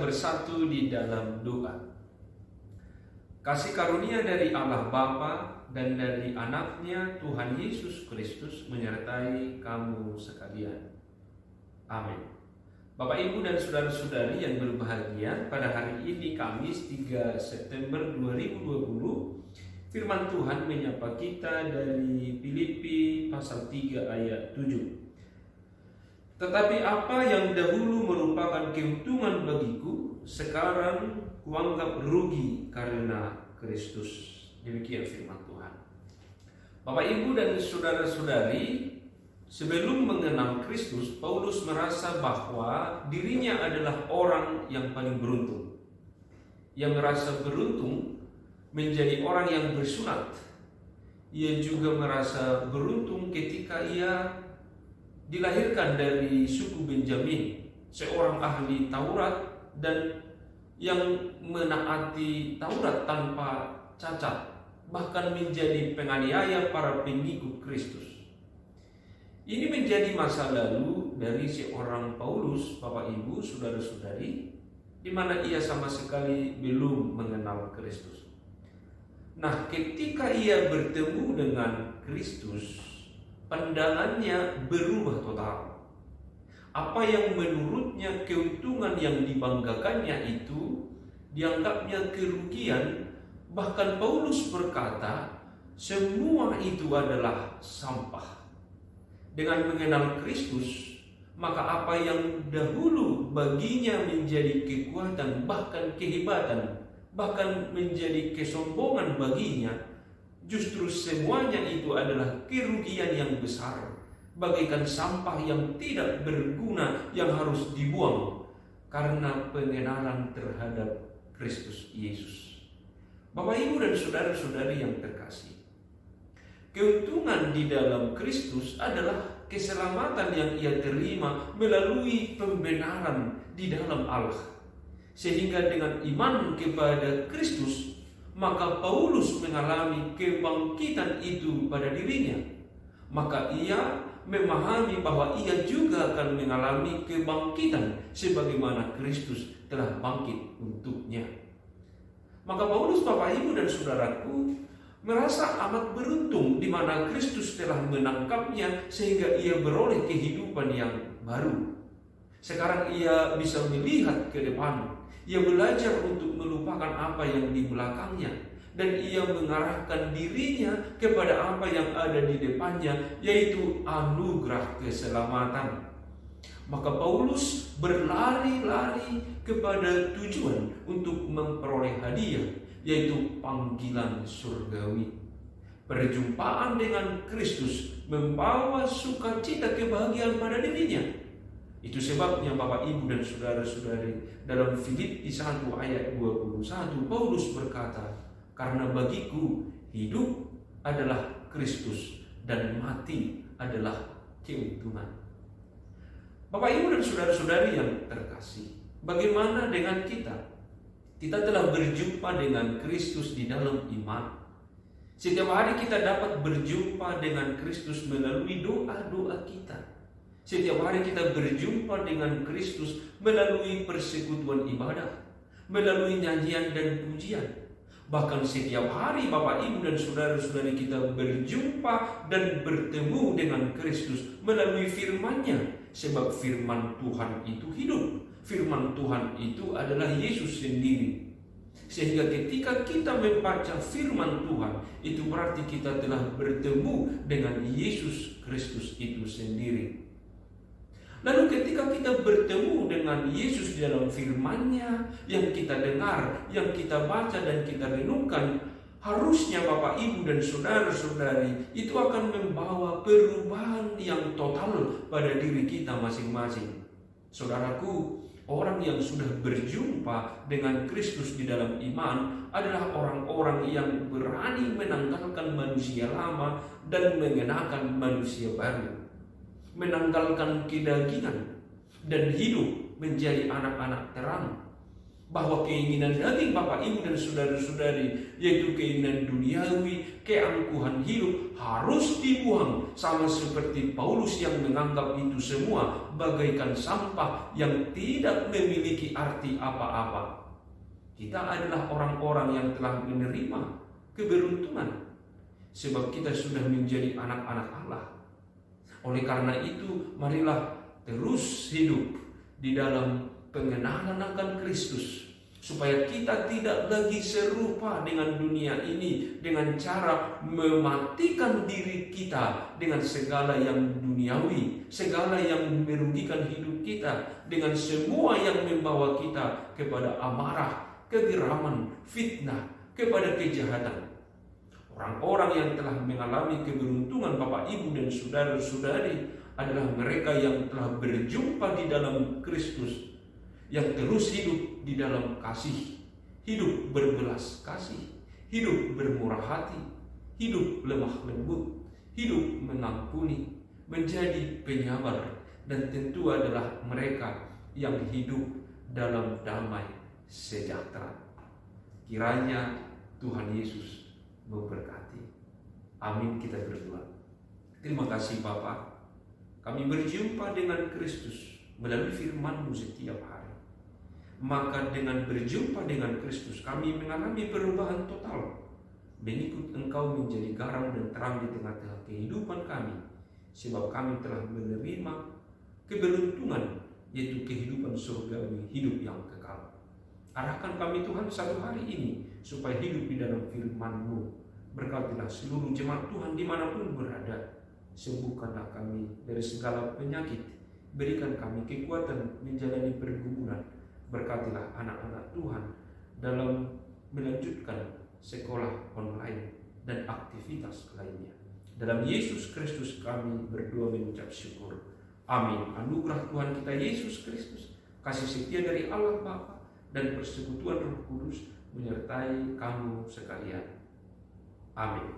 bersatu di dalam doa. Kasih karunia dari Allah Bapa dan dari Anaknya Tuhan Yesus Kristus menyertai kamu sekalian. Amin. Bapak, Ibu, dan saudara-saudari yang berbahagia, pada hari ini Kamis 3 September 2020, firman Tuhan menyapa kita dari Filipi pasal 3 ayat 7. Tetapi apa yang dahulu merupakan keuntungan bagiku, sekarang kuanggap rugi karena Kristus. Demikian firman Tuhan. Bapak, Ibu, dan saudara-saudari, sebelum mengenal Kristus, Paulus merasa bahwa dirinya adalah orang yang paling beruntung. Ia merasa beruntung menjadi orang yang bersunat. Ia juga merasa beruntung ketika ia dilahirkan dari suku Benjamin, seorang ahli Taurat dan yang menaati Taurat tanpa cacat, bahkan menjadi penganiaya para pengikut Kristus. Ini menjadi masa lalu dari seorang Paulus, Bapak, Ibu, saudara-saudari, di mana ia sama sekali belum mengenal Kristus. Nah, ketika ia bertemu dengan Kristus, pandangannya berubah total. Apa yang menurutnya keuntungan yang dibanggakannya itu dianggapnya kerugian. Bahkan Paulus berkata, semua itu adalah sampah. Dengan mengenal Kristus, maka apa yang dahulu baginya menjadi kekuatan, bahkan kehebatan, bahkan menjadi kesombongan baginya, justru semuanya itu adalah kerugian yang besar, bagaikan sampah yang tidak berguna yang harus dibuang karena pengenalan terhadap Kristus Yesus. Bapak, Ibu, dan saudara-saudari yang terkasih, keuntungan di dalam Kristus adalah keselamatan yang ia terima melalui pembenaran di dalam Allah. Sehingga dengan iman kepada Kristus, maka Paulus mengalami kebangkitan itu pada dirinya. Maka ia memahami bahwa ia juga akan mengalami kebangkitan sebagaimana Kristus telah bangkit untuknya. Maka Paulus, Bapak, Ibu, dan saudaraku, merasa amat beruntung di mana Kristus telah menangkapnya sehingga ia beroleh kehidupan yang baru. Sekarang ia bisa melihat ke depan. Ia belajar untuk melupakan apa yang di belakangnya, dan ia mengarahkan dirinya kepada apa yang ada di depannya, yaitu anugerah keselamatan. Maka Paulus berlari-lari kepada tujuan untuk memperoleh hadiah, yaitu panggilan surgawi. Perjumpaan dengan Kristus membawa sukacita kebahagiaan pada dirinya. Itu sebabnya Bapak, Ibu, dan saudara-saudari, dalam Filipi 1 ayat 21 Paulus berkata, karena bagiku hidup adalah Kristus dan mati adalah keuntungan. Bapak, Ibu, dan saudara-saudari yang terkasih, bagaimana dengan kita? Kita telah berjumpa dengan Kristus di dalam iman. Setiap hari kita dapat berjumpa dengan Kristus melalui doa-doa kita. Setiap hari kita berjumpa dengan Kristus melalui persekutuan ibadah, melalui nyanyian dan pujian. Bahkan setiap hari Bapak, Ibu, dan saudara-saudari kita berjumpa dan bertemu dengan Kristus melalui firman-Nya. Sebab firman Tuhan itu hidup. Firman Tuhan itu adalah Yesus sendiri. Sehingga ketika kita membaca firman Tuhan, itu berarti kita telah bertemu dengan Yesus Kristus itu sendiri. Lalu ketika kita bertemu dengan Yesus dalam firman-Nya yang kita dengar, yang kita baca dan kita renungkan, harusnya Bapak, Ibu, dan saudara-saudari itu akan membawa perubahan yang total pada diri kita masing-masing. Saudaraku, orang yang sudah berjumpa dengan Kristus di dalam iman adalah orang-orang yang berani menanggalkan manusia lama dan mengenakan manusia baru, menanggalkan kedagingan dan hidup menjadi anak-anak terang. bahwa keinginan daging Bapak, Ibu, dan saudara-saudari, yaitu keinginan duniawi, keangkuhan hidup, harus dibuang, sama seperti Paulus yang menganggap itu semua bagaikan sampah yang tidak memiliki arti apa-apa. Kita adalah orang-orang yang telah menerima keberuntungan, sebab kita sudah menjadi anak-anak Allah. Oleh karena itu, marilah terus hidup di dalam pengenalan akan Kristus, supaya kita tidak lagi serupa dengan dunia ini dengan cara mematikan diri kita dengan segala yang duniawi, segala yang merugikan hidup kita, dengan semua yang membawa kita kepada amarah, kegeraman, fitnah, kepada kejahatan. Orang-orang yang telah mengalami keberuntungan Bapak, Ibu, dan saudara-saudari adalah mereka yang telah berjumpa di dalam Kristus, yang terus hidup di dalam kasih, hidup berbelas kasih, hidup bermurah hati, hidup lemah lembut, hidup mengampuni, menjadi penyabar, dan tentu adalah mereka yang hidup dalam damai sejahtera. Kiranya Tuhan Yesus memberkati. Amin, kita berdoa. Terima kasih Bapa, kami berjumpa dengan Kristus melalui firman-Mu setiap hari. Maka dengan berjumpa dengan Kristus, kami mengalami perubahan total, mengikut Engkau menjadi garam dan terang di tengah-tengah kehidupan kami, sebab kami telah menerima keberuntungan, yaitu kehidupan surgawi, hidup yang kekal. Arahkan kami Tuhan satu hari ini, supaya hidup di dalam firman-Mu. Berkatilah seluruh jemaat Tuhan dimanapun berada. Sembuhkanlah kami dari segala penyakit, berikan kami kekuatan menjalani pergumulan. Berkatilah anak-anak Tuhan dalam melanjutkan sekolah online dan aktivitas lainnya. Dalam Yesus Kristus kami berdoa mengucap syukur. Amin. Anugerah Tuhan kita Yesus Kristus, kasih setia dari Allah Bapa, dan persekutuan Roh Kudus menyertai kamu sekalian. Amin.